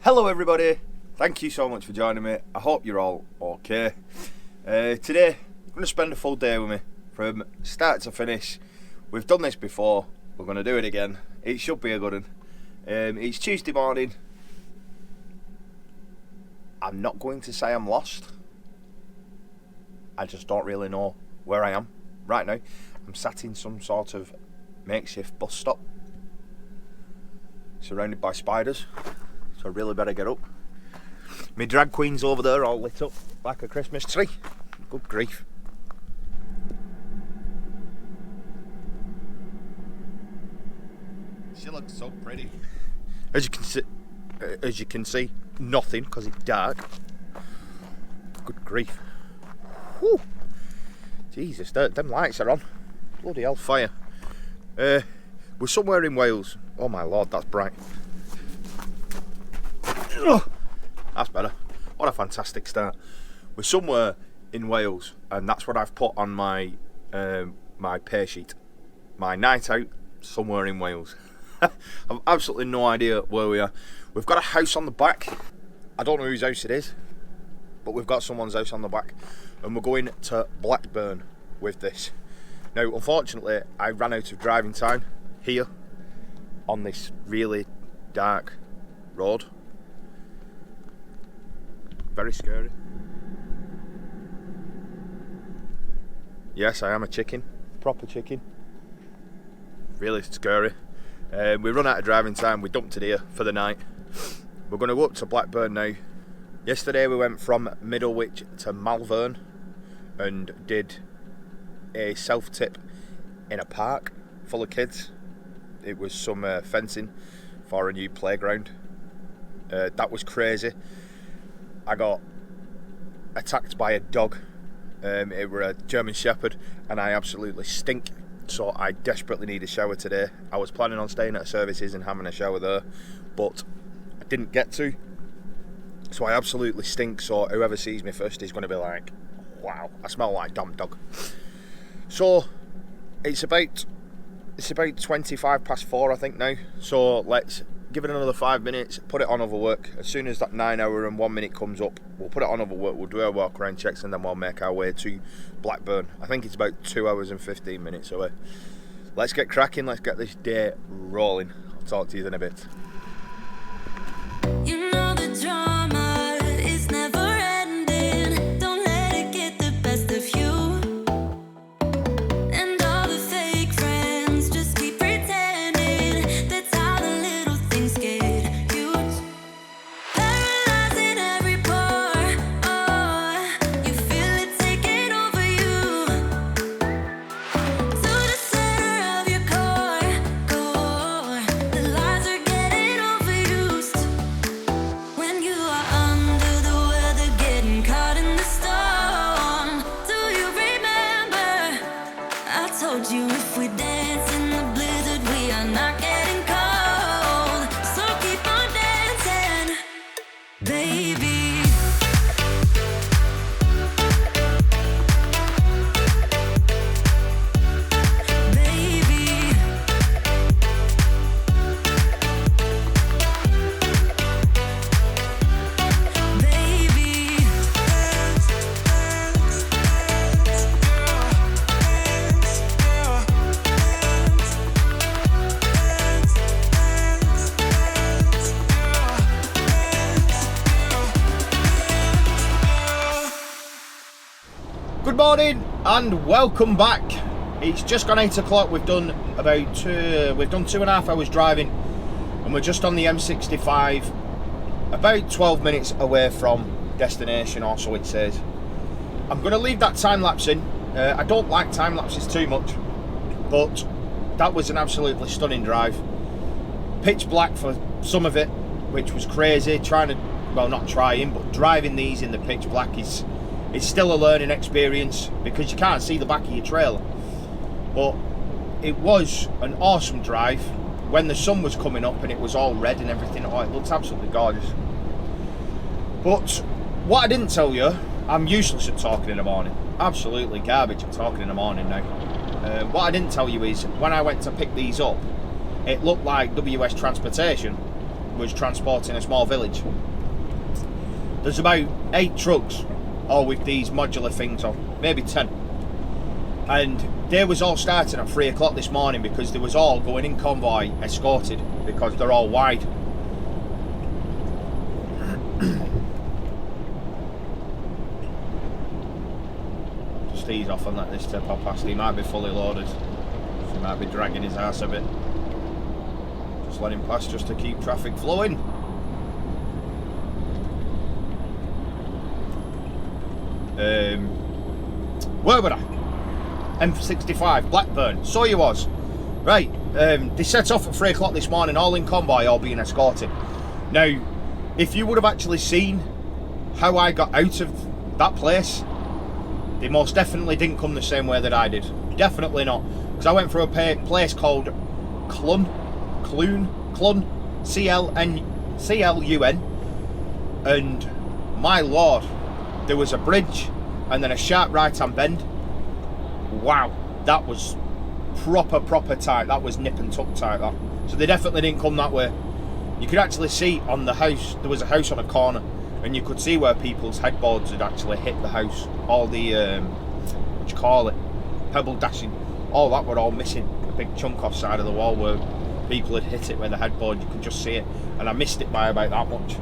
Hello everybody, thank you so much for joining me. I hope you're all okay. Today I'm going to spend a full day with me from start to finish. We've done this before, we're going to do it again. It should be a good one. It's Tuesday morning. I'm not going to say I'm lost. I just don't really know where I am right now. I'm sat in some sort of makeshift bus stop, surrounded by spiders. So I really better get up. My drag queen's over there all lit up like a Christmas tree. Good grief. She looks so pretty. As you can see, nothing because it's dark. Good grief. Whew. Jesus, them lights are on. Bloody hell, fire. We're somewhere in Wales. Oh my lord, that's bright. Oh, that's better. What a fantastic start. We're somewhere in Wales, and that's what I've put on my my pay sheet. My night out somewhere in Wales. I've absolutely no idea where we are. We've got a house on the back. I don't know whose house it is, but we've got someone's house on the back, and we're going to Blackburn with this. Now, unfortunately, I ran out of driving time here on this really dark road. Very scary. Yes, I am a chicken. Proper chicken. Really scary. We run out of driving time. We dumped it here for the night. We're going to go up to Blackburn now. Yesterday we went from Middlewich to Malvern and did a self-tip in a park full of kids. It was some fencing for a new playground. That was crazy. I got attacked by a dog. It were a German Shepherd, and I absolutely stink. So I desperately need a shower today. I was planning on staying at services and having a shower there, but I didn't get to. So I absolutely stink. So whoever sees me first is going to be like, "Wow, I smell like damn dog." So it's about 4:25, I think now. So let's give it another 5 minutes, put it on overwork. As soon as that 9 hour and 1 minute comes up, we'll put it on overwork, we'll do our walk around checks, and then we'll make our way to Blackburn. I think it's about 2 hours and 15 minutes away. Let's get cracking, let's get this day rolling. I'll talk to you in a bit. You know the drama is never ending. Don't let it get the best of you. And all the fake friends just keep pretending. That's how the little things get huge. Paralyzing every pore. Oh, you feel it taking over you. To the center of your core. The lies are getting overused. When you are under the weather, getting caught in the storm. Do you remember? I told you if we dance in the blizzard, we are not getting cold. So keep on dancing, baby. Baby. Baby. Good morning and welcome back. It's just gone 8 o'clock. We've done 2.5 hours driving, and we're just on the M65, about 12 minutes away from destination, or so it says. I'm going to leave that time lapse in. I don't like time lapses too much, but that was an absolutely stunning drive. Pitch black for some of it, which was crazy. But driving these in the pitch black is still a learning experience because you can't see the back of your trailer. But it was an awesome drive when the sun was coming up and it was all red and everything. Oh, it looked absolutely gorgeous. But what I didn't tell you, I'm useless at talking in the morning. Absolutely garbage at talking in the morning now. What I didn't tell you is when I went to pick these up, it looked like WS Transportation was transporting a small village. There's about 8 trucks, all with these modular things on, maybe 10. And they was all starting at 3 o'clock this morning because they was all going in convoy, escorted, because they're all wide. Just ease off and let this tip up past. He might be fully loaded, so he might be dragging his ass a bit. Just let him pass just to keep traffic flowing. Where were I? M65, Blackburn. So you was. Right, they set off at 3 o'clock this morning, all in convoy, all being escorted. Now, if you would have actually seen how I got out of that place, they most definitely didn't come the same way that I did. Definitely not. Because I went through a place called Clun, C-L-U-N, and my lord, there was a bridge and then a sharp right-hand bend. Wow, that was proper tight. That was nip and tuck tight, that. So they definitely didn't come that way. You could actually see on the house, there was a house on a corner, and you could see where people's headboards had actually hit the house. All the, what do you call it, pebble dashing, all that were all missing. A big chunk off side of the wall where people had hit it with the headboard. You could just see it, and I missed it by about that much.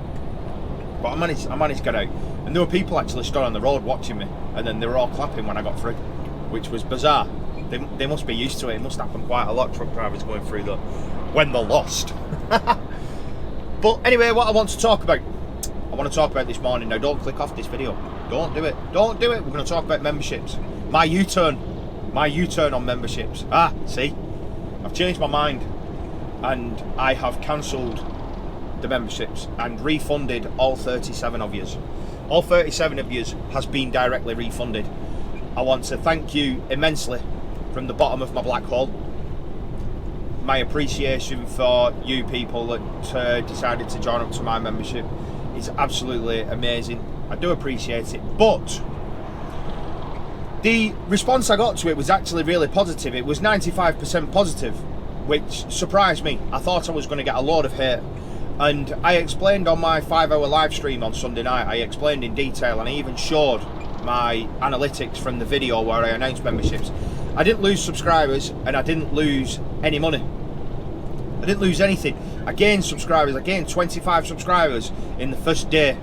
But I managed to get out, and there were people actually stood on the road watching me, and then they were all clapping when I got through, which was bizarre. They must be used to it. It must happen quite a lot, truck drivers going through though, when they're lost. But anyway, what I want to talk about, this morning. Now, don't click off this video. Don't do it. Don't do it. We're going to talk about memberships. My U-turn on memberships. See, I've changed my mind, and I have cancelled the memberships and refunded all 37 of yous. All 37 of yous has been directly refunded. I want to thank you immensely from the bottom of my black hole. My appreciation for you people that decided to join up to my membership is absolutely amazing. I do appreciate it, but the response I got to it was actually really positive. It was 95% positive, which surprised me. I thought I was going to get a load of hate, and I explained on my 5-hour live stream on Sunday night, I explained in detail, and I even showed my analytics from the video where I announced memberships. I didn't lose subscribers, and I didn't lose any money. I didn't lose anything. I gained subscribers. I gained 25 subscribers in the first day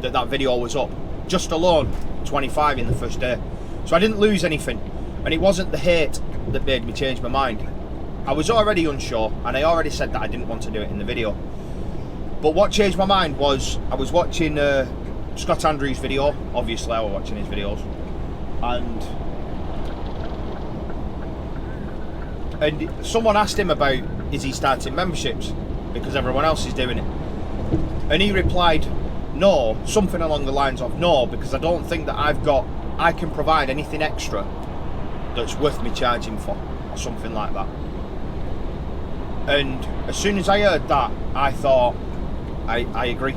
that video was up. Just alone, 25 in the first day. So I didn't lose anything, and it wasn't the hate that made me change my mind. I was already unsure, and I already said that I didn't want to do it in the video. But what changed my mind was I was watching Scott Andrews' video. Obviously, I was watching his videos, and someone asked him about, is he starting memberships because everyone else is doing it, and he replied no, something along the lines of no, because I don't think that I can provide anything extra that's worth me charging for, or something like that. And as soon as I heard that, I thought, I agree.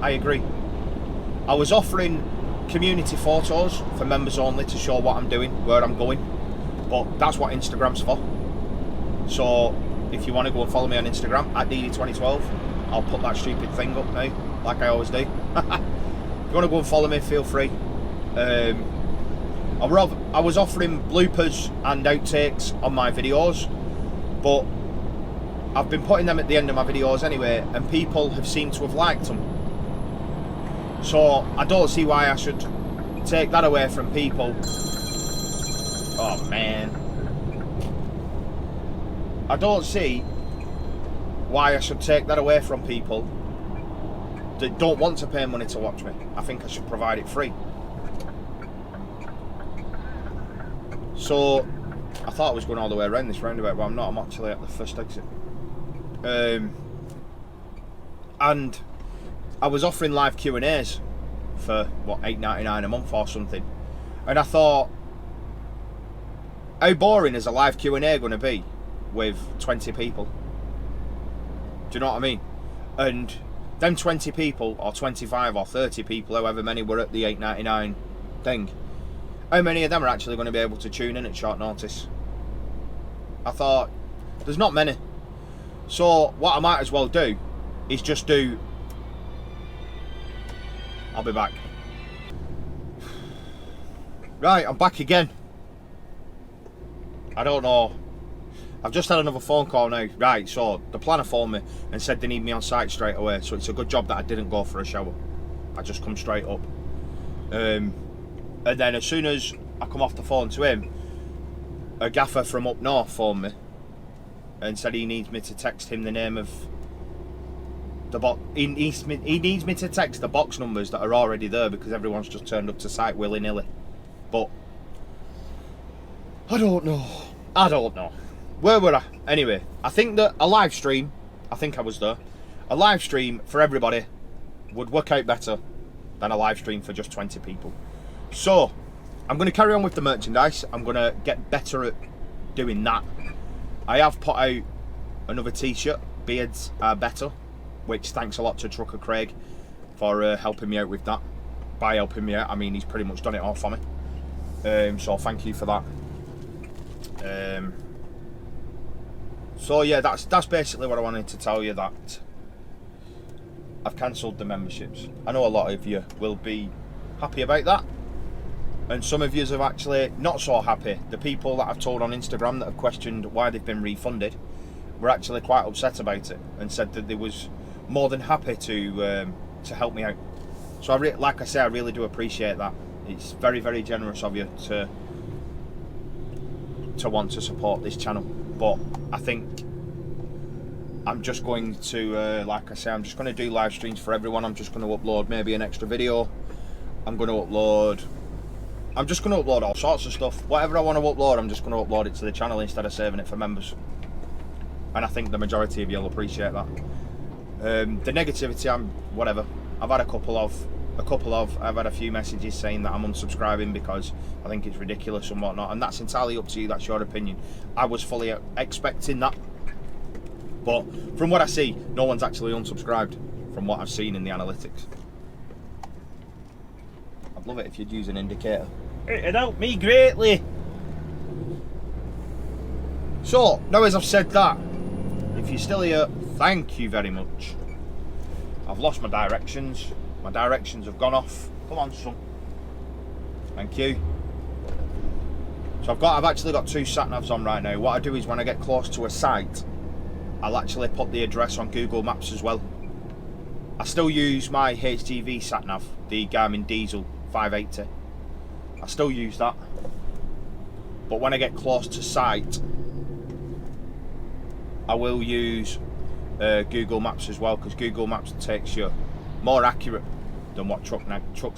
I was offering community photos for members only to show what I'm doing, where I'm going, but that's what Instagram's for. So if you want to go and follow me on Instagram at Deady2012, I'll put that stupid thing up now, like I always do. If you want to go and follow me, feel free. I was offering bloopers and outtakes on my videos, but I've been putting them at the end of my videos anyway, and people have seemed to have liked them. So I don't see why I should take that away from people. Oh man. I don't see why I should take that away from people that don't want to pay money to watch me. I think I should provide it free. So I thought I was going all the way around this roundabout, but I'm not. I'm actually at the first exit. And I was offering live Q&As for what, $8.99 a month or something, and I thought, how boring is a live Q&A going to be with 20 people? Do you know what I mean? And them 20 people, or 25 or 30 people, however many were at the $8.99 thing, how many of them are actually going to be able to tune in at short notice? I thought, there's not many. So what I might as well do is just do... I'll be back. Right, I'm back again. I don't know. I've just had another phone call now. Right, so the planner phoned me and said they need me on site straight away. So it's a good job that I didn't go for a shower. I just come straight up. And then as soon as I come off the phone to him, a gaffer from up north phoned me and said he needs me to text him the name of the box. He needs me to text the box numbers that are already there because everyone's just turned up to site willy-nilly. But I don't know. Where were I? Anyway, I think that a live stream, I think I was there, a live stream for everybody would work out better than a live stream for just 20 people. So, I'm going to carry on with the merchandise. I'm going to get better at doing that. I have put out another t-shirt, Beards Are Better, which thanks a lot to Trucker Craig for helping me out with that. By helping me out, I mean he's pretty much done it all for me. So thank you for that. So yeah, that's basically what I wanted to tell you, that I've cancelled the memberships. I know a lot of you will be happy about that, and some of you are actually not so happy. The people that I've told on Instagram that have questioned why they've been refunded were actually quite upset about it and said that they was more than happy to help me out. So like I say, I really do appreciate that. It's very, very generous of you to want to support this channel. But I think I'm just going to, like I say, I'm just going to do live streams for everyone. I'm just going to upload maybe an extra video. I'm just going to upload all sorts of stuff. Whatever I want to upload, I'm just going to upload it to the channel instead of saving it for members. And I think the majority of you will appreciate that. The negativity, whatever. I've had I've had a few messages saying that I'm unsubscribing because I think it's ridiculous and whatnot, and that's entirely up to you. That's your opinion. I was fully expecting that, but from what I see, no one's actually unsubscribed from what I've seen in the analytics. I'd love it if you'd use an indicator. It'd help me greatly. So, now as I've said that, if you're still here, thank you very much. I've lost my directions. My directions have gone off. Come on, son. Thank you. So I've actually got two sat-navs on right now. What I do is when I get close to a site, I'll actually put the address on Google Maps as well. I still use my HGV sat-nav, the Garmin Diesel 580. I still use that. But when I get close to site, I will use Google Maps as well, because Google Maps takes you more accurate than what truck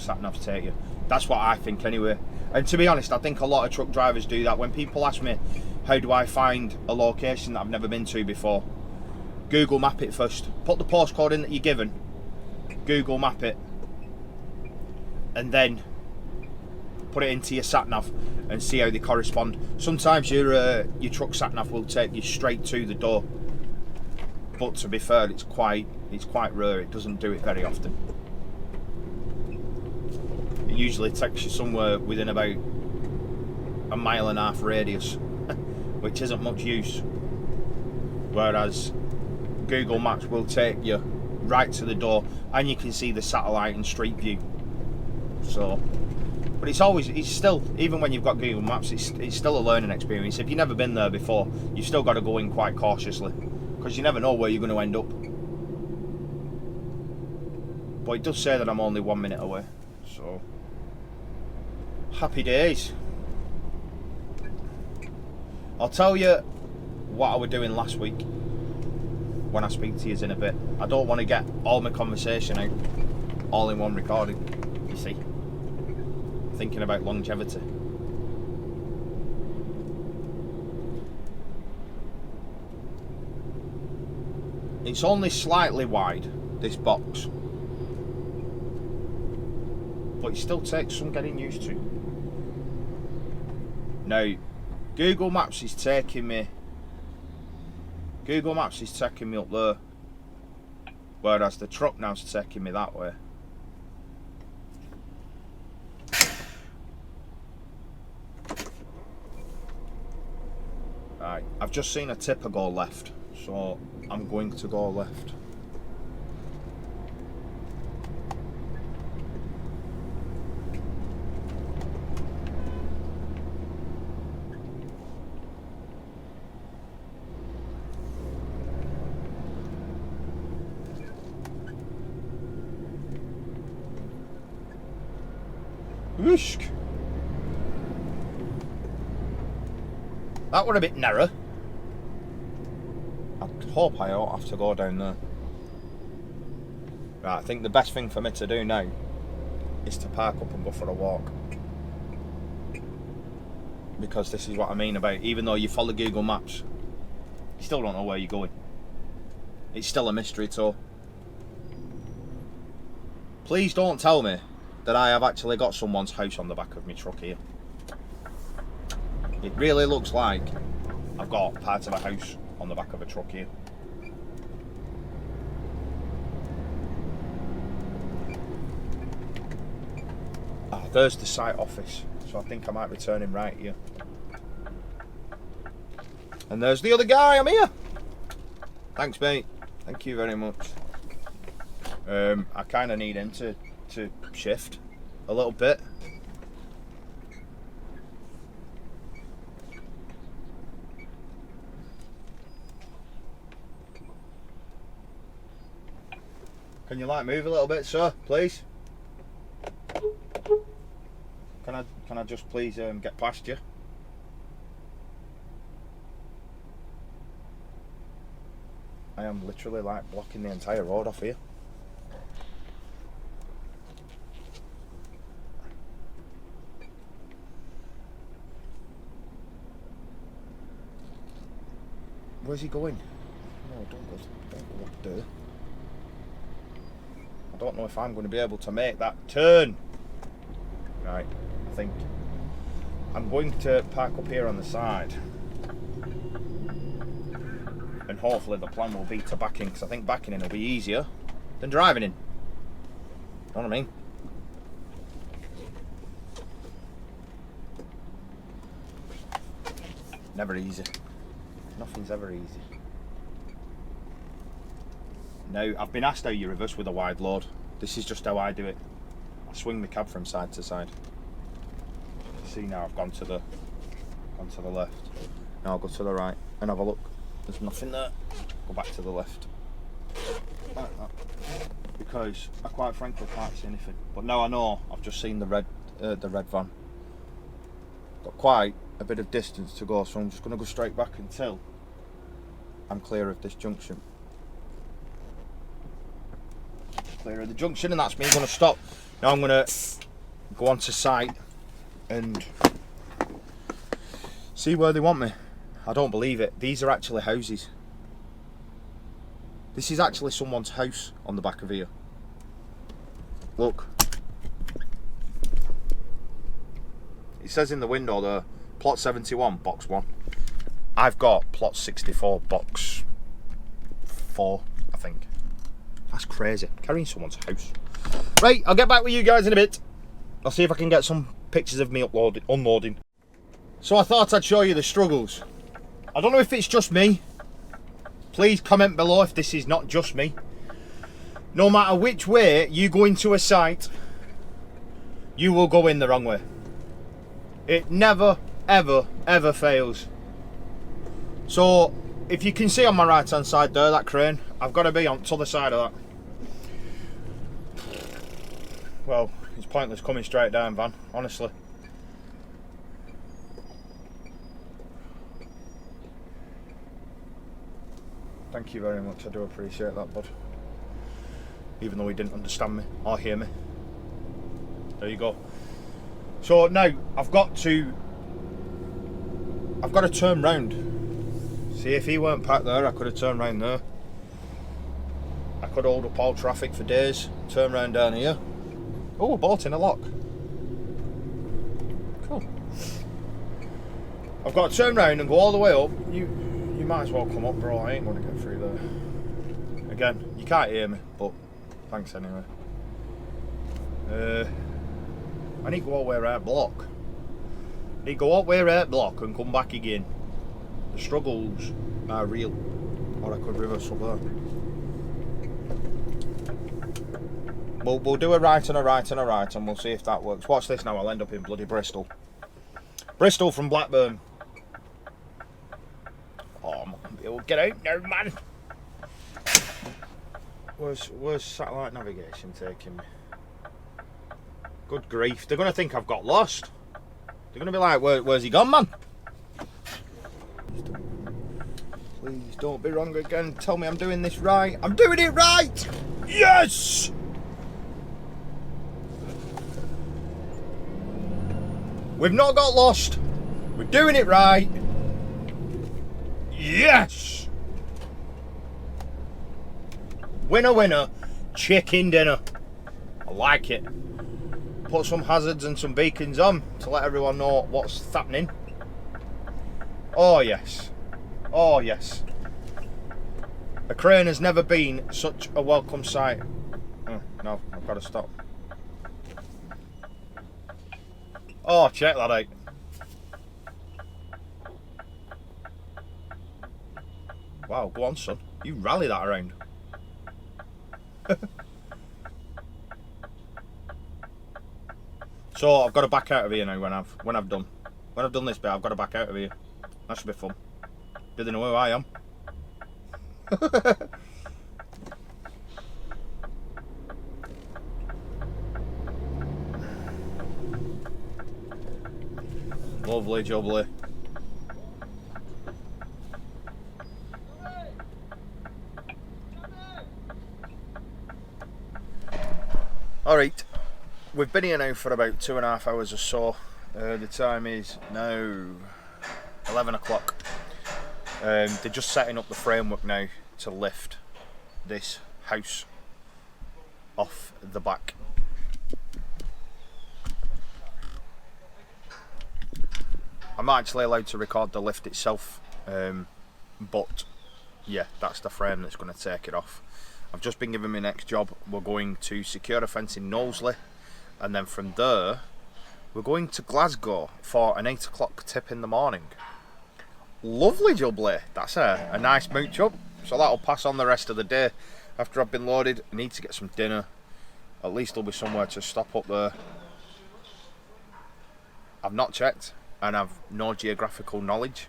sat-navs take you. That's what I think anyway. And to be honest, I think a lot of truck drivers do that. When people ask me, how do I find a location that I've never been to before? Google Map it first. Put the postcode in that you're given. Google Map it. And then put it into your sat-nav and see how they correspond. Sometimes your truck sat-nav will take you straight to the door. But to be fair, it's quite rare. It doesn't do it very often. It usually takes you somewhere within about a 1.5 mile radius, which isn't much use. Whereas Google Maps will take you right to the door, and you can see the satellite and street view. So, but it's still, even when you've got Google Maps, it's still a learning experience. If you've never been there before, you've still got to go in quite cautiously, because you never know where you're going to end up. But it does say that I'm only 1 minute away, so happy days. I'll tell you what I was doing last week when I speak to you in a bit. I don't want to get all my conversation out all in one recording, you see. Thinking about longevity. It's only slightly wide, this box, but it still takes some getting used to. Now, Google Maps is taking me up there, whereas the truck now is taking me that way. Right, I've just seen a tipper go left, so I'm going to go left. Whoosh. That were a bit narrow. I hope I don't have to go down there. Right, I think the best thing for me to do now is to park up and go for a walk. Because this is what I mean about, even though you follow Google Maps, you still don't know where you're going. It's still a mystery tour. Please don't tell me that I have actually got someone's house on the back of my truck here. It really looks like I've got part of a house on the back of a truck here. Ah, there's the site office, so I think I might be turning right here. And there's the other guy, I'm here. Thanks, mate. Thank you very much. I kind of need him to shift a little bit. Can you like move a little bit, sir, please? Can I just please get past you? I am literally like blocking the entire road off here. Where's he going? No, don't go up there. I don't know if I'm going to be able to make that turn. Right, I think I'm going to park up here on the side. And hopefully the plan will be to back in, because I think backing in will be easier than driving in. You know what I mean? Never easy. Nothing's ever easy. Now, I've been asked how you reverse with a wide load. This is just how I do it. I swing the cab from side to side. See, now I've gone to the left. Now I'll go to the right and have a look. There's nothing there. Go back to the left. Like that. Because I quite frankly can't see anything. But now I know, I've just seen the red van. Got quite a bit of distance to go, so I'm just going to go straight back until I'm clear of this junction. Clear of the junction, and that's me going to stop. Now I'm going to go onto site and see where they want me. I don't believe it. These are actually houses. This is actually someone's house on the back of here. Look. It says in the window there, plot 71, box 1. I've got plot 64, box 4, I think. That's crazy. Carrying someone's house. Right, I'll get back with you guys in a bit. I'll see if I can get some pictures of me unloading. So I thought I'd show you the struggles. I don't know if it's just me. Please comment below if this is not just me. No matter which way you go into a site, you will go in the wrong way. It never, ever, ever fails. So, if you can see on my right hand side there, that crane, I've got to be on the other side of that. Well, it's pointless coming straight down, van, honestly. Thank you very much, I do appreciate that, bud. Even though he didn't understand me or hear me. There you go. So now I've got to turn round. See, if he weren't parked there, I could have turned round there. I could hold up all traffic for days, turn round down here. Oh, a bolt in a lock. Cool. I've got to turn round and go all the way up. You might as well come up, bro. I ain't going to get through there. Again, you can't hear me, but thanks anyway. I need to go all the way around block. I need to go all the way around block and come back again. The struggles are real. Or I could reverse up there. We'll do a right and a right and a right, and we'll see if that works. Watch this now, I'll end up in bloody Bristol. Bristol from Blackburn. Oh, it'll get out now, man. Where's satellite navigation taking me? Good grief. They're going to think I've got lost. They're going to be like, where's he gone, man? Please don't be wrong again. Tell me I'm doing this right. I'm doing it right! Yes! We've not got lost. We're doing it right. Yes! Winner, winner, chicken dinner. I like it. Put some hazards and some beacons on to let everyone know what's happening. Oh yes. Oh yes. A crane has never been such a welcome sight. Oh, no, I've got to stop. Oh, check that out. Wow, go on, son. You rally that around. So I've got to back out of here now when I've done this bit. I've got to back out of here. That should be fun. Do they know who I am? Lovely jubbly. Alright, we've been here now for about 2.5 hours or so. The time is now 11 o'clock. They're just setting up the framework now to lift this house off the back. I'm not actually allowed to record the lift itself, but yeah, that's the frame that's going to take it off. I've just been given my next job. We're going to secure a fence in Knowsley, and then from there we're going to Glasgow for an 8 o'clock tip in the morning. Lovely jubbly. That's a nice mooch up, so that'll pass on the rest of the day. After I've been loaded, I need to get some dinner. At least there'll be somewhere to stop up there. I've not checked and I've no geographical knowledge,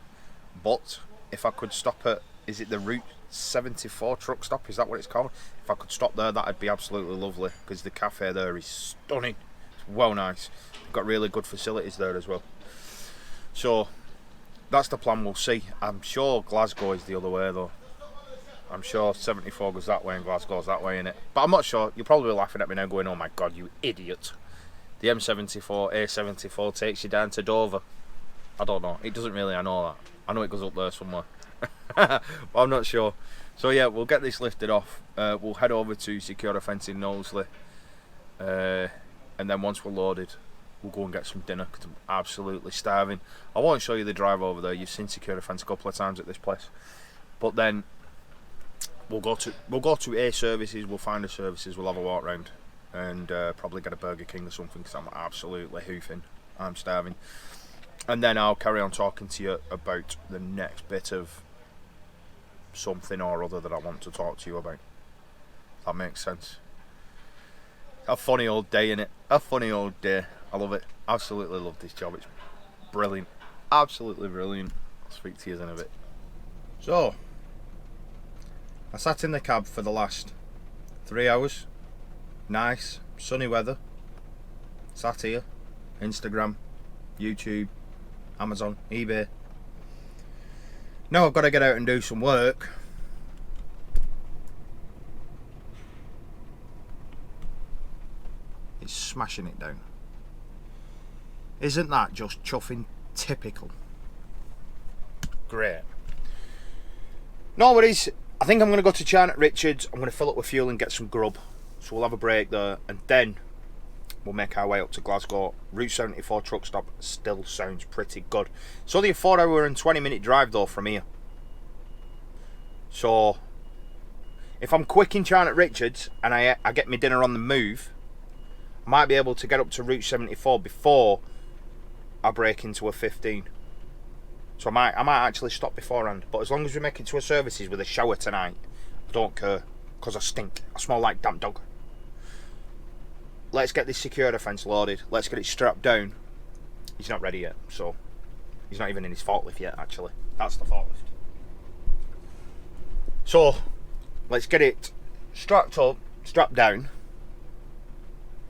but if I could stop at, is it the Route 74 truck stop, is that what it's called? If I could stop there, that'd be absolutely lovely, because the cafe there is stunning. It's well nice. They've got really good facilities there as well. So that's the plan. We'll see. I'm sure Glasgow is the other way though. I'm sure 74 goes that way and Glasgow's that way, innit? But I'm not sure. You're probably laughing at me now going, oh my god, you idiot. The M74, A74 takes you down to Dover. I don't know. It doesn't really, I know that. I know it goes up there somewhere. But I'm not sure. So yeah, we'll get this lifted off. We'll head over to secure a fence in Knowsley. And then once we're loaded, we'll go and get some dinner, because I'm absolutely starving. I won't show you the drive over there. You've seen secure a fence a couple of times at this place. But then we'll go to A services. We'll find the services. We'll have a walk round and probably get a Burger King or something, because I'm absolutely hoofing. I'm starving. And then I'll carry on talking to you about the next bit of something or other that I want to talk to you about. If that makes sense. A funny old day, innit? A funny old day. I love it. Absolutely love this job. It's brilliant. Absolutely brilliant. I'll speak to you in a bit. So, I sat in the cab for the last 3 hours. Nice, sunny weather. Sat here. Instagram, YouTube, Amazon, eBay. Now I've got to get out and do some work. It's smashing it down. Isn't that just chuffing typical? Great. No worries. I think I'm going to go to Charnock Richards. I'm going to fill up with fuel and get some grub. So we'll have a break there, and then we'll make our way up to Glasgow. Route 74 truck stop still sounds pretty good. It's only a 4 hour and 20 minute drive though from here. So if I'm quick in Charnock Richards and I get my dinner on the move, I might be able to get up to Route 74 before I break into a 15. So I might actually stop beforehand. But as long as we make it to a services with a shower tonight, I don't care, because I stink. I smell like damn dog. Let's get this security fence loaded. Let's get it strapped down. He's not ready yet, so he's not even in his forklift yet, actually. That's the forklift. So let's get it strapped up, strapped down,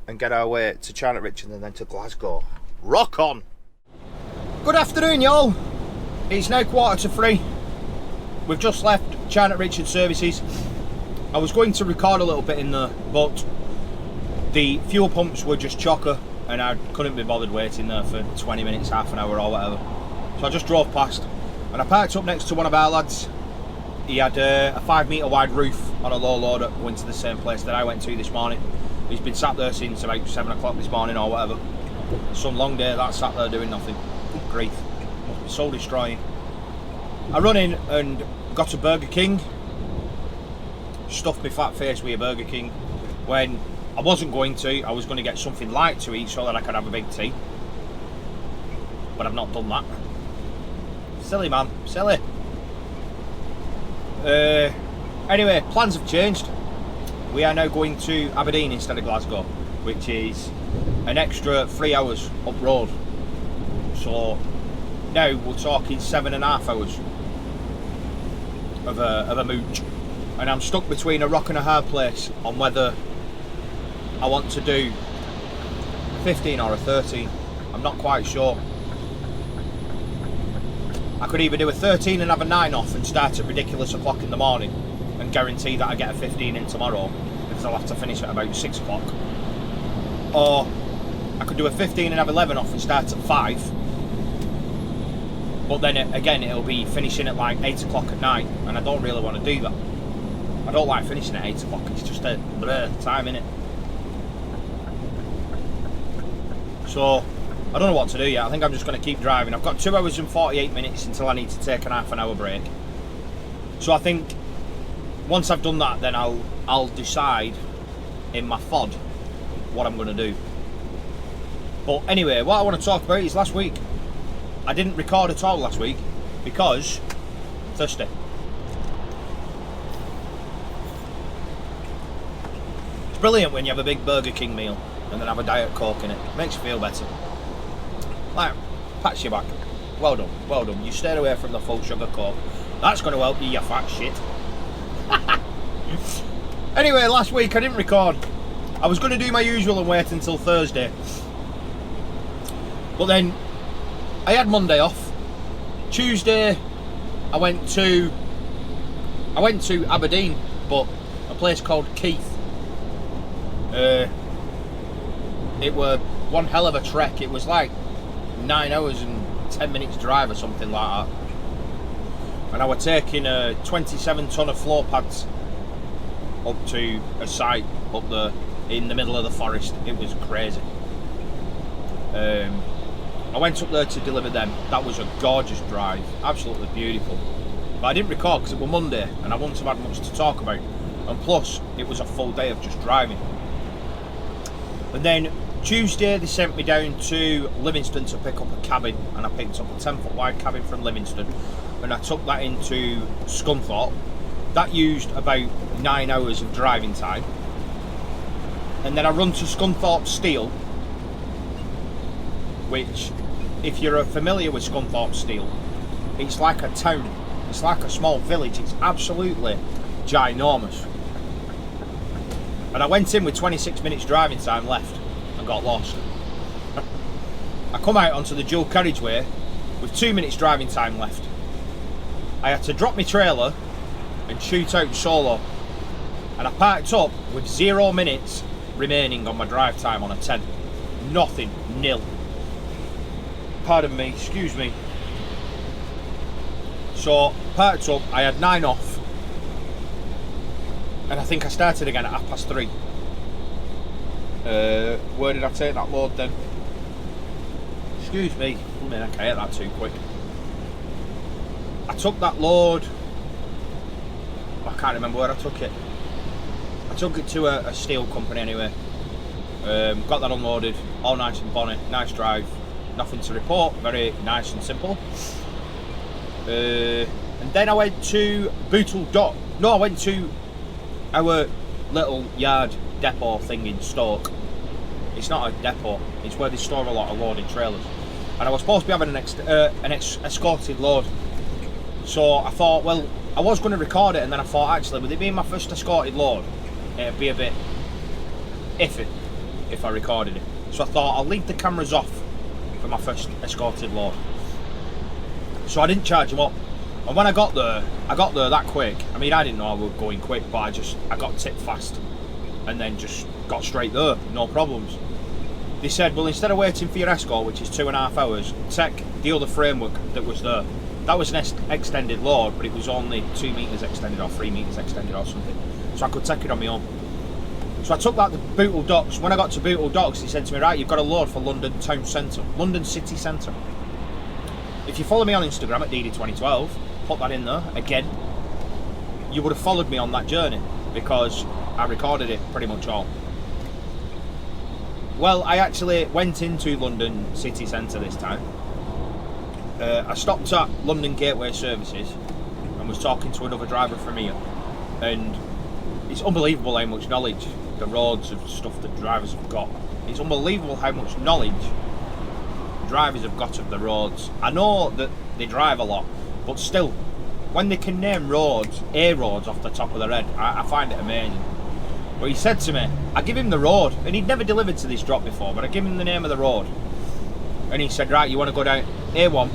and get our way to China Richard and then to Glasgow. Rock on! Good afternoon, y'all. It's now 2:45. We've just left China Richard services. I was going to record a little bit in there, but the fuel pumps were just chocker and I couldn't be bothered waiting there for 20 minutes, half an hour or whatever. So I just drove past and I parked up next to one of our lads. He had a 5 metre wide roof on a low loader going to the same place that I went to this morning. He's been sat there since about 7 o'clock this morning or whatever. Some long day that sat there doing nothing. Good grief. Must be soul destroying. I run in and got a Burger King. Stuffed my fat face with a Burger King when I wasn't going to. I was going to get something light to eat so that I could have a big tea. But I've not done that. Silly man, silly. Anyway, plans have changed. We are now going to Aberdeen instead of Glasgow, which is an extra 3 hours up road. So now we're talking 7.5 hours of a mooch, and I'm stuck between a rock and a hard place on whether I want to do 15 or a 13. I'm not quite sure. I could either do a 13 and have a 9 off and start at ridiculous o'clock in the morning and guarantee that I get a 15 in tomorrow because I'll have to finish at about 6 o'clock, or I could do a 15 and have 11 off and start at 5, but then again it'll be finishing at like 8 o'clock at night and I don't really want to do that. I don't like finishing at 8 o'clock, it's just a blur time, innit? So I don't know what to do yet. I think I'm just going to keep driving. I've got 2 hours and 48 minutes until I need to take an half an hour break. So I think once I've done that, then I'll decide in my FOD what I'm going to do. But anyway, what I want to talk about is last week. I didn't record at all last week because I'm thirsty. It's brilliant when you have a big Burger King meal and then have a Diet Coke in it. It makes you feel better. Like, pats your back. Well done, well done. You stayed away from the full sugar Coke. That's going to help you, you fat shit. Anyway, last week I didn't record. I was going to do my usual and wait until Thursday. But then I had Monday off. Tuesday I went to Aberdeen, but a place called Keith. It were one hell of a trek. It was like 9 hours and 10 minutes drive or something like that. And I was taking 27 ton of floor pads up to a site up there in the middle of the forest. It was crazy. I went up there to deliver them. That was a gorgeous drive, absolutely beautiful. But I didn't record because it was Monday and I wouldn't have had much to talk about. And plus, it was a full day of just driving. And then Tuesday they sent me down to Livingston to pick up a cabin, and I picked up a 10-foot wide cabin from Livingston and I took that into Scunthorpe. That used about 9 hours of driving time, and then I run to Scunthorpe Steel, which, if you're familiar with Scunthorpe Steel, it's like a town, it's like a small village, it's absolutely ginormous. And I went in with 26 minutes driving time left and got lost. I come out onto the dual carriageway with 2 minutes driving time left. I had to drop my trailer and shoot out solo, and I parked up with 0 minutes remaining on my drive time on a 10. Nothing, nil. Pardon me, excuse me. So parked up, I had 9 off, and I think I started again at 3:30. Where did I take that load then? Excuse me, I mean, I can't hit that too quick. I took that load, I can't remember where I took it. I took it to a steel company anyway. Got that unloaded, all nice and bonny, nice drive, nothing to report, very nice and simple. And then I went to Bootle Dock. No, I went to our little yard depot thing in Stoke. It's not a depot, it's where they store a lot of loaded trailers. And I was supposed to be having an escorted load. So I thought, well, I was going to record it, and then I thought, actually, with it being my first escorted load, it'd be a bit iffy. if I recorded it. So I thought I'll leave the cameras off for my first escorted load. So I didn't charge them up. And when I got there that quick. I mean, I didn't know I was going quick, but I got tipped fast and then just got straight there, no problems. They said, well, instead of waiting for your escort, which is 2.5 hours, take the other framework that was there. That was an extended load, but it was only 2 meters extended or 3 meters extended or something. So I could take it on my own. So I took that to Bootle Docks. When I got to Bootle Docks, he said to me, right, you've got a load for London Town Centre, London City Centre. If you follow me on Instagram at Deady 2012, put that in there, again, you would have followed me on that journey because I recorded it pretty much all. Well, I actually went into London City Centre this time. I stopped at London Gateway Services and was talking to another driver from here, and it's unbelievable how much knowledge the roads of stuff that drivers have got. It's unbelievable how much knowledge drivers have got of the roads. I know that they drive a lot, but still, when they can name roads, A roads off the top of their head, I find it amazing. But he said to me, I give him the road, and he'd never delivered to this drop before, but I give him the name of the road. And he said, right, you want to go down A1,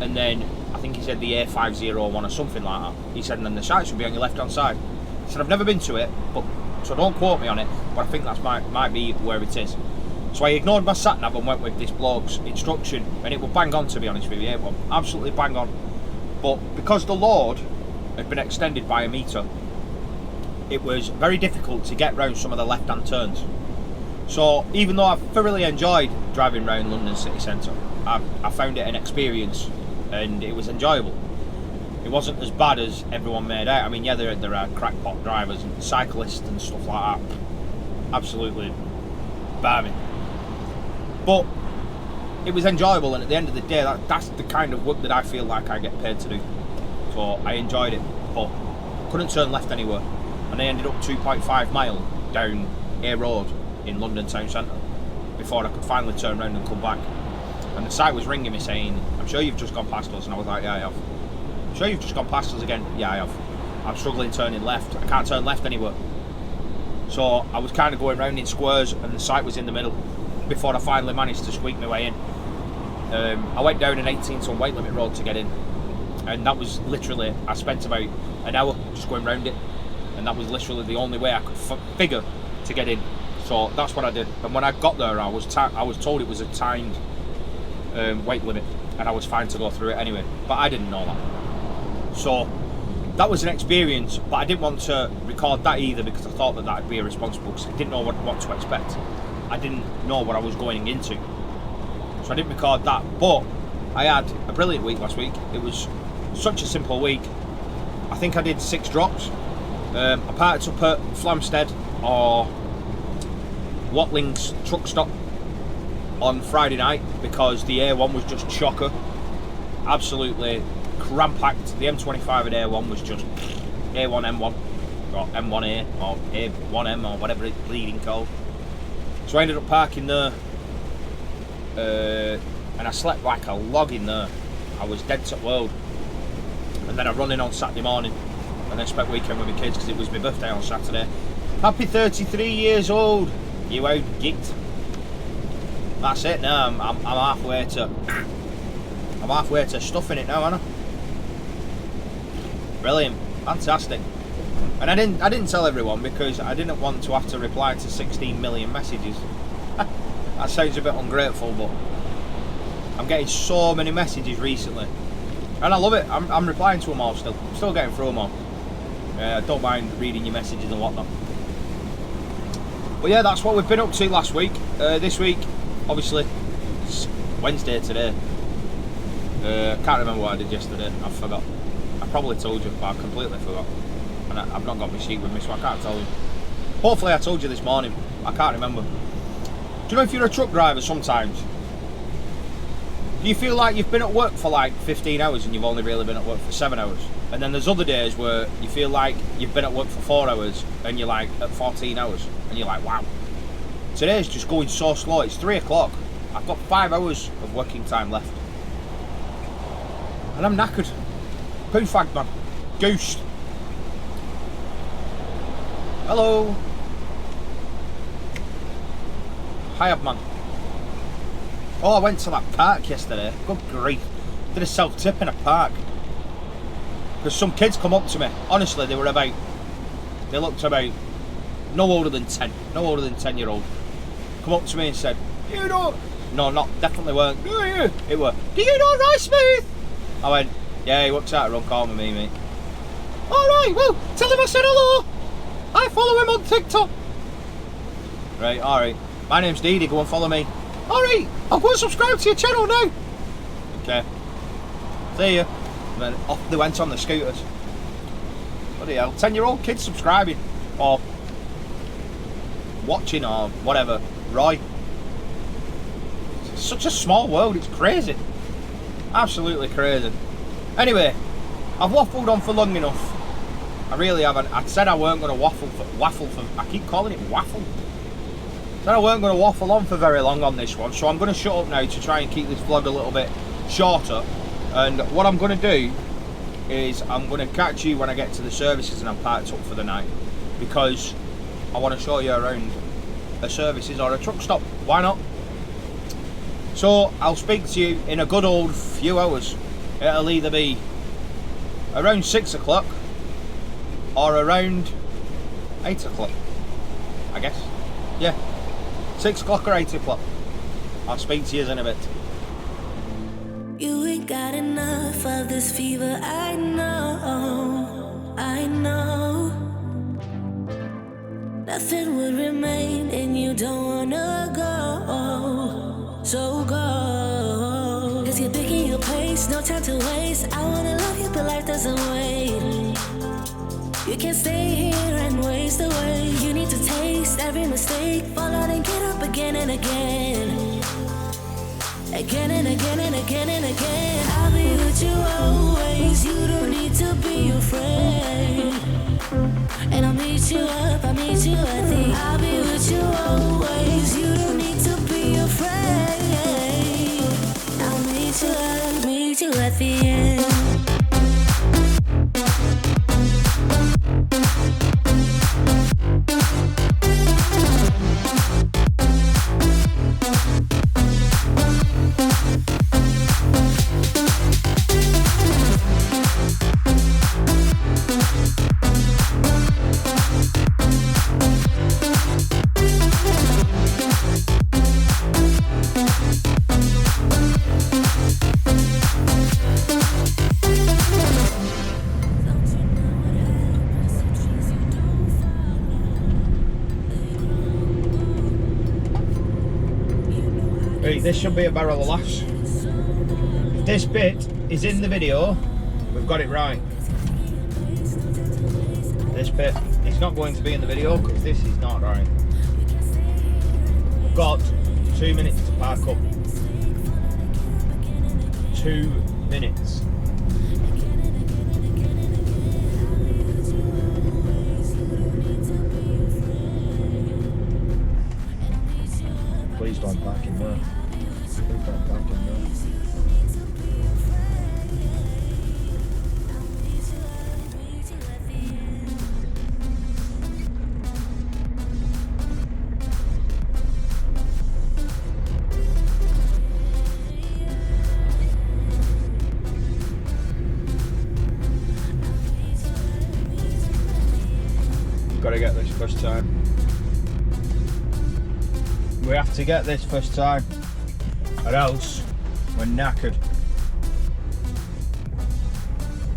and then I think he said the A501 or something like that. He said, and then the site should be on your left-hand side. He said, I've never been to it, but so don't quote me on it, but I think that might be where it is. So I ignored my sat-nav and went with this bloke's instruction, and it was bang on, to be honest with you. It was absolutely bang on. But because the load had been extended by a metre, it was very difficult to get round some of the left-hand turns. So even though I thoroughly enjoyed driving around London city centre, I found it an experience, and it was enjoyable. It wasn't as bad as everyone made out. I mean, yeah, there are crackpot drivers and cyclists and stuff like that. Absolutely barmy. But it was enjoyable, and at the end of the day, that's the kind of work that I feel like I get paid to do. So I enjoyed it, but couldn't turn left anywhere. And I ended up 2.5 mile down A Road in London Town Centre before I could finally turn around and come back. And the site was ringing me saying, I'm sure you've just gone past us. And I was like, yeah, I have. I'm sure you've just gone past us again. Yeah, I have. I'm struggling turning left. I can't turn left anywhere. So I was kind of going round in squares, and the site was in the middle before I finally managed to squeak my way in. I went down an 18-ton weight limit road to get in, and that was literally, I spent about an hour just going round it, and that was literally the only way I could figure to get in. So that's what I did. And when I got there, I was told it was a timed weight limit, and I was fine to go through it anyway, but I didn't know that. So that was an experience, but I didn't want to record that either because I thought that would be irresponsible, because I didn't know what to expect. I didn't know what I was going into, so I didn't record that. But I had a brilliant week last week. It was such a simple week. I think I did 6 drops. I parked up at Flamstead or Watling's truck stop on Friday night because the A1 was just chocker, absolutely cram-packed. The M25 and A1 was just A1M1 or M1A or A1M or whatever it's bleeding called. So I ended up parking there, and I slept like a log in there. I was dead to the world. And then I run in on Saturday morning, and I spent weekend with my kids because it was my birthday on Saturday. Happy 33 years old, you out geeked. That's it now. I'm halfway to stuffing it now, aren't I? Brilliant, fantastic. And I didn't tell everyone because I didn't want to have to reply to 16 million messages. That sounds a bit ungrateful, but I'm getting so many messages recently, and I love it. I'm replying to them all still. I'm still getting through them all. I don't mind reading your messages and whatnot. But yeah, that's what we've been up to last week. This week, obviously, it's Wednesday today. I can't remember what I did yesterday. I forgot. I probably told you, but I completely forgot. And I've not got my sheet with me, so I can't tell you. Hopefully I told you this morning. I can't remember. Do you know, if you're a truck driver sometimes, do you feel like you've been at work for like 15 hours and you've only really been at work for 7 hours? And then there's other days where you feel like you've been at work for 4 hours and you're like at 14 hours and you're like, wow. Today's just going so slow. It's 3 o'clock. I've got 5 hours of working time left. And I'm knackered. Poo fag, man. Goose. Hello. Hired man. Oh, I went to that park yesterday. Good grief. Did a self-tip in a park. Because some kids come up to me. Honestly, they looked about no older than 10. No older than 10-year-old. Come up to me and said, you know... No, definitely weren't. It were, do you know Rice Smith? I went, yeah, he works out a run call with me, mate. Alright, well, tell him I said hello. I follow him on TikTok. Right, alright. My name's Deady, go and follow me. Alright, I'll go and subscribe to your channel now. Okay. See ya. And then off they went on the scooters. Bloody hell, 10-year-old kids subscribing. Or watching or whatever. Roy. It's such a small world, it's crazy. Absolutely crazy. Anyway, I've waffled on for long enough. I really haven't. I said I weren't going to waffle for. I keep calling it waffle. I said I weren't going to waffle on for very long on this one, so I'm going to shut up now to try and keep this vlog a little bit shorter. And what I'm going to do is I'm going to catch you when I get to the services and I'm parked up for the night, because I want to show you around a services or a truck stop. Why not? So I'll speak to you in a good old few hours. It'll either be around 6 o'clock or around 8 o'clock, I guess. Yeah, 6 o'clock or 8 o'clock. I'll speak to you in a bit. You ain't got enough of this fever, I know, I know. Nothing would remain and you don't wanna go, so go. Cause you're picking your pace, no time to waste. I wanna love you but life doesn't wait. You can't stay here and waste away. You need to taste every mistake, fall out and get up again and again. Again and again and again and again. I'll be with you always. You don't need to be afraid. And I'll meet you up, I'll meet you at the. I'll be with you always. You don't need to be afraid. I'll meet you up, meet you at the end. Right, this should be a barrel of laughs. If this bit is in the video, we've got it right. This bit is not going to be in the video because this is not right. We've got 2 minutes to park up. 2 minutes. Please don't park in there. Please don't park in there. Got to get this first time. We have to get this first time, or else we're knackered.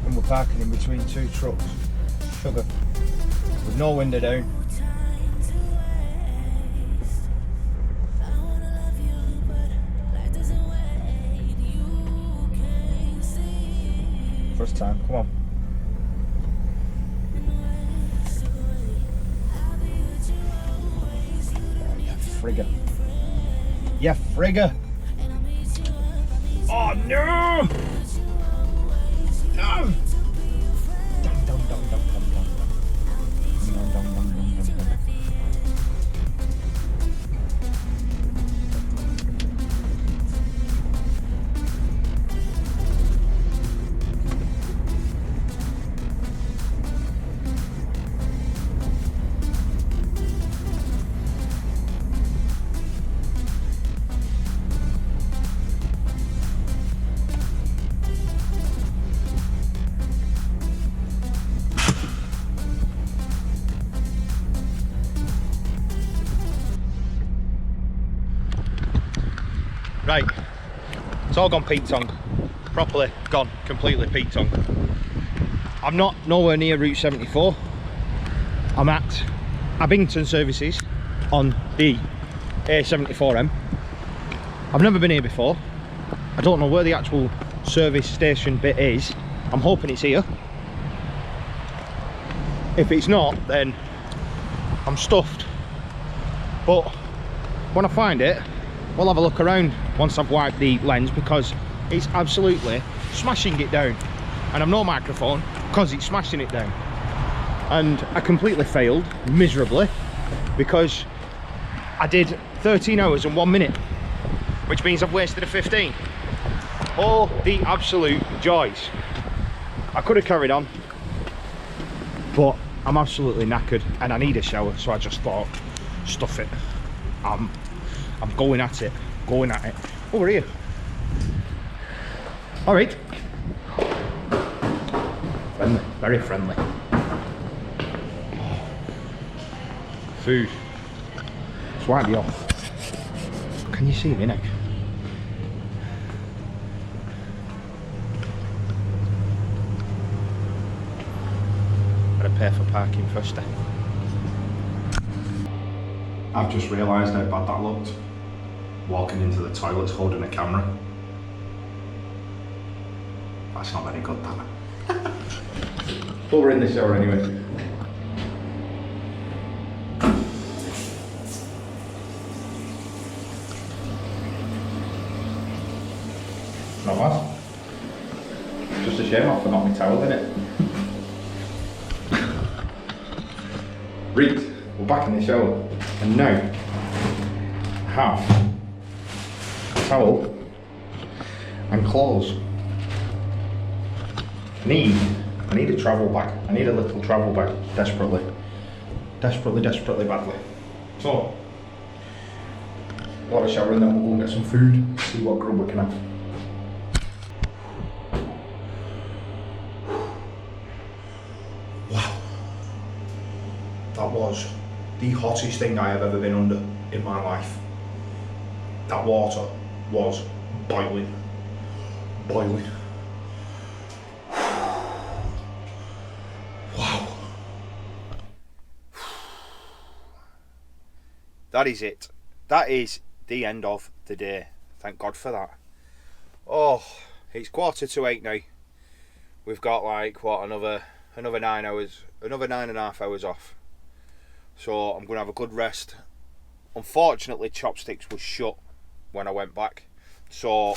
And we're parking in between two trucks. Sugar. With no window down. First time, come on. Frigger. Yeah, frigger. Oh no! No! Dum, dum, dum, dum, dum, dum, dum. Dum, dum, dum, dum, dum, dum. Right, it's all gone Pete Tong. Properly gone, completely Pete Tong. I'm not nowhere near Route 74. I'm at Abington Services on the A74M. I've never been here before. I don't know where the actual service station bit is. I'm hoping it's here. If it's not, then I'm stuffed. But when I find it, we'll have a look around once I've wiped the lens, because it's absolutely smashing it down. And I've no microphone because it's smashing it down. And I completely failed miserably because I did 13 hours and 1 minute, which means I've wasted a 15. Oh, the absolute joys. I could have carried on, but I'm absolutely knackered and I need a shower, so I just thought, stuff it. I'm going at it, Over here. All right. Friendly, very friendly. Food. Swipe me off. Can you see me now? Gotta pay for parking first then. I've just realised how bad that looked. Walking into the toilets holding a camera. That's not very good, that. But we're in the shower anyway. Not bad. Just a shame I forgot my towel in it. Right, we're back in the shower, and now I have a towel and clothes. I need a travel bag. I need a little travel bag desperately. Desperately badly. So we'll have a shower and then we'll go and get some food, see what grub we can have. Wow. That was the hottest thing I have ever been under in my life. That water was boiling. Boiling. Wow. That is it. That is the end of the day. Thank God for that. Oh, it's 7:45 now. We've got like, what, another 9 hours, another 9.5 hours off. So I'm going to have a good rest. Unfortunately, Chopsticks was shut when I went back. So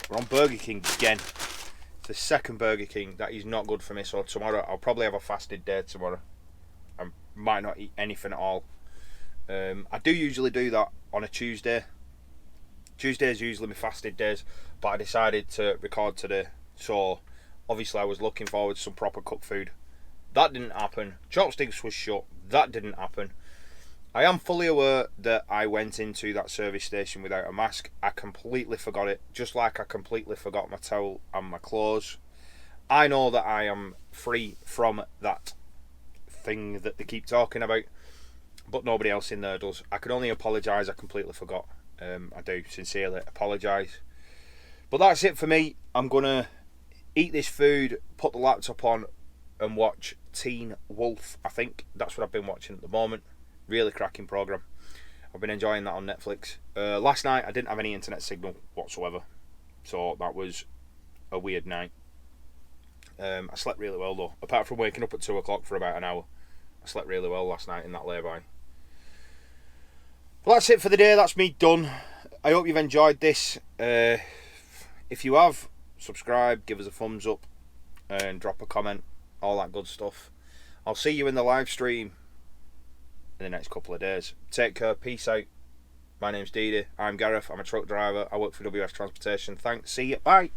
we're on Burger King again. It's the second Burger King. That is not good for me. So tomorrow, I'll probably have a fasted day tomorrow. I might not eat anything at all. I do usually do that on a Tuesday. Tuesdays usually my fasted days, but I decided to record today. So obviously I was looking forward to some proper cooked food. That didn't happen. Chopsticks was shut. That didn't happen. I am fully aware that I went into that service station without a mask. I completely forgot it, just like I completely forgot my towel and my clothes. I know that I am free from that thing that they keep talking about, but nobody else in there does. I can only apologise. I completely forgot. I do sincerely apologise. But that's it for me. I'm going to eat this food, put the laptop on and watch Teen Wolf. I think that's what I've been watching at the moment. Really cracking programme. I've been enjoying that on Netflix. Last night I didn't have any internet signal whatsoever, so that was a weird night. I slept really well though, apart from waking up at 2 o'clock for about an hour. I slept really well last night in that lay-by. Well, that's it for the day. That's me done. I hope you've enjoyed this. If you have, subscribe, give us a thumbs up and drop a comment, all that good stuff. I'll see you in the live stream in the next couple of days. Take care, peace out. My name's Deady, I'm Gareth, I'm a truck driver, I work for WS Transportation. Thanks, see you, bye.